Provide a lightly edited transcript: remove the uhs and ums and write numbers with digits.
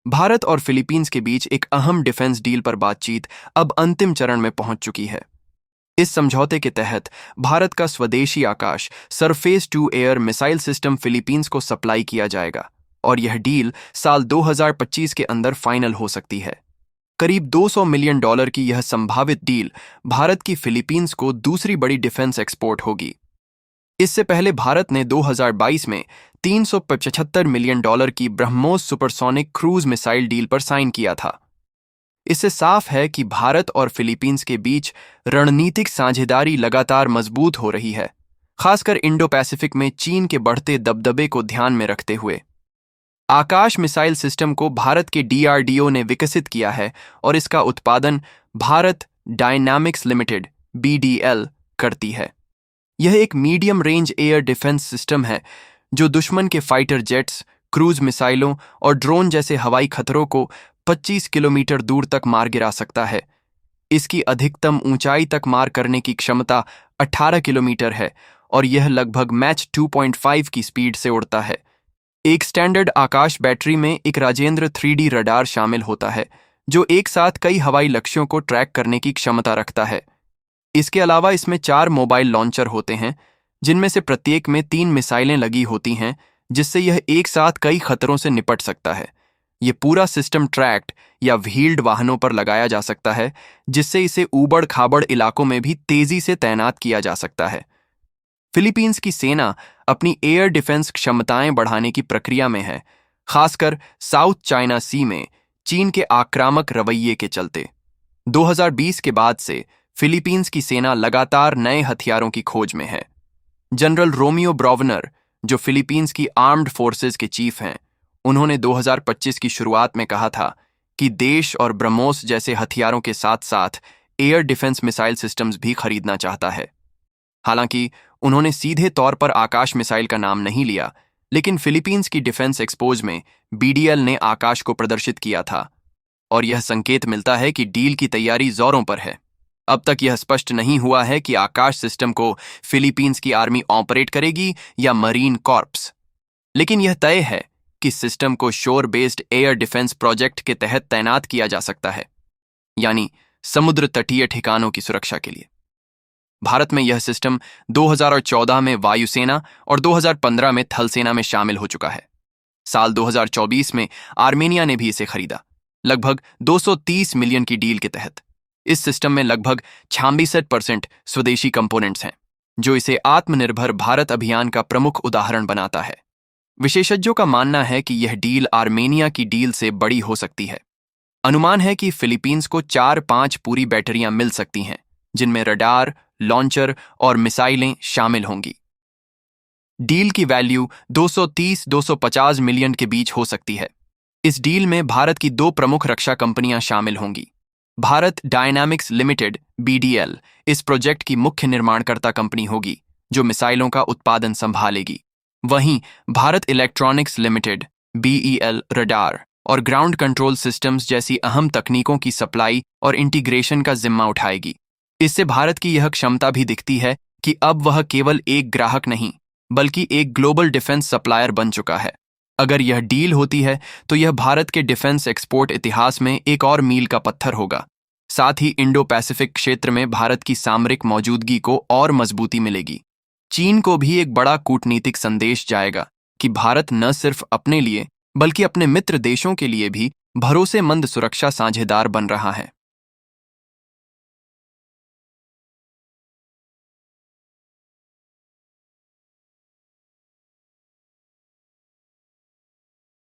भारत और फिलीपींस के बीच एक अहम डिफेंस डील पर बातचीत अब अंतिम चरण में पहुंच चुकी है। इस समझौते के तहत भारत का स्वदेशी Akash surface to air missile system Philippines को सप्लाई किया जाएगा और यह डील साल 2025 के अंदर फाइनल हो सकती है। करीब $200 मिलियन की यह संभावित डील भारत की फिलीपींस को दूसरी बड़ी डिफेंस एक्सपोर्ट होगी। इससे पहले भारत ने 2022 में $375 मिलियन की BrahMos supersonic cruise missile deal पर साइन किया था। इससे साफ है कि भारत और फिलीपींस के बीच रणनीतिक साझेदारी लगातार मजबूत हो रही है, खासकर इंडो पैसिफिक में चीन के बढ़ते दबदबे को ध्यान में रखते हुए। आकाश मिसाइल सिस्टम को भारत के DRDO ने विकसित किया है और इसका उत्पादन भारत डायनामिक्स लिमिटेड BDL करती है। यह एक medium range air defence system है जो दुश्मन के फाइटर जेट्स, क्रूज मिसाइलों और ड्रोन जैसे हवाई खतरों को 25 किलोमीटर दूर तक मार गिरा सकता है। इसकी अधिकतम ऊंचाई तक मार करने की क्षमता 18 किलोमीटर है और यह लगभग मैच 2.5 की स्पीड से उड़ता है। एक स्टैंडर्ड आकाश बैटरी में एक राजेंद्र 3D रडार शामिल होता है जो एक साथ कई हवाई लक्ष्यों को ट्रैक करने की क्षमता रखता है। इसके अलावा इसमें 4 मोबाइल लॉन्चर होते हैं जिनमें से प्रत्येक में 3 मिसाइलें लगी होती हैं, जिससे यह एक साथ कई खतरों से निपट सकता है। यह पूरा सिस्टम ट्रैक्ड या व्हील्ड वाहनों पर लगाया जा सकता है, जिससे इसे ऊबड़ खाबड़ इलाकों में भी तेजी से तैनात किया जा सकता है। फिलीपींस की सेना अपनी एयर डिफेंस क्षमताएं बढ़ाने की प्रक्रिया में है, खासकर साउथ चाइना सी में चीन के आक्रामक रवैये के चलते। 2020 के बाद से फिलीपींस की सेना लगातार नए हथियारों की खोज में है। जनरल रोमियो ब्रोवनर, जो फिलीपींस की आर्म्ड फोर्सेस के चीफ हैं, उन्होंने 2025 की शुरुआत में कहा था कि देश और ब्रह्मोस जैसे हथियारों के साथ साथ एयर डिफेंस मिसाइल सिस्टम्स भी खरीदना चाहता है। हालांकि उन्होंने सीधे तौर पर आकाश मिसाइल का नाम नहीं लिया, लेकिन फिलीपींस की डिफेंस एक्सपोज में BDL ने आकाश को प्रदर्शित किया था और यह संकेत मिलता है कि डील की तैयारी जोरों पर है। अब तक यह स्पष्ट नहीं हुआ है कि आकाश सिस्टम को फिलीपींस की आर्मी ऑपरेट करेगी या मरीन कॉर्प्स, लेकिन यह तय है कि सिस्टम को शोर बेस्ड एयर डिफेंस प्रोजेक्ट के तहत तैनात किया जा सकता है, यानी समुद्र तटीय ठिकानों की सुरक्षा के लिए। भारत में यह सिस्टम 2014 में वायुसेना और 2015 में थल सेना में शामिल हो चुका है। साल 2024 में आर्मेनिया ने भी इसे खरीदा, लगभग 230 मिलियन की डील के तहत। इस सिस्टम में लगभग 66% स्वदेशी कंपोनेंट्स हैं, जो इसे आत्मनिर्भर भारत अभियान का प्रमुख उदाहरण बनाता है। विशेषज्ञों का मानना है कि यह डील आर्मेनिया की डील से बड़ी हो सकती है। अनुमान है कि फिलीपींस को 4-5 पूरी बैटरियां मिल सकती हैं, जिनमें रडार, लॉन्चर और मिसाइलें शामिल होंगी। डील की वैल्यू 230-250 मिलियन के बीच हो सकती है। इस डील में भारत की 2 प्रमुख रक्षा कंपनियां शामिल होंगी। भारत डायनामिक्स लिमिटेड BDL इस प्रोजेक्ट की मुख्य निर्माणकर्ता कंपनी होगी, जो मिसाइलों का उत्पादन संभालेगी। वहीं Bharat electronics limited BEL radar और ग्राउंड कंट्रोल सिस्टम्स जैसी अहम तकनीकों की सप्लाई और इंटीग्रेशन का जिम्मा उठाएगी। इससे भारत की यह क्षमता भी दिखती है कि अब वह केवल एक ग्राहक नहीं, बल्कि एक ग्लोबल डिफेंस सप्लायर बन चुका है। अगर यह डील होती है तो यह भारत के डिफेंस एक्सपोर्ट इतिहास में एक और मील का पत्थर होगा। साथ ही इंडो पैसिफिक क्षेत्र में भारत की सामरिक मौजूदगी को और मजबूती मिलेगी। चीन को भी एक बड़ा कूटनीतिक संदेश जाएगा कि भारत न सिर्फ अपने लिए बल्कि अपने मित्र देशों के लिए भी भरोसेमंद सुरक्षा साझेदार बन रहा है।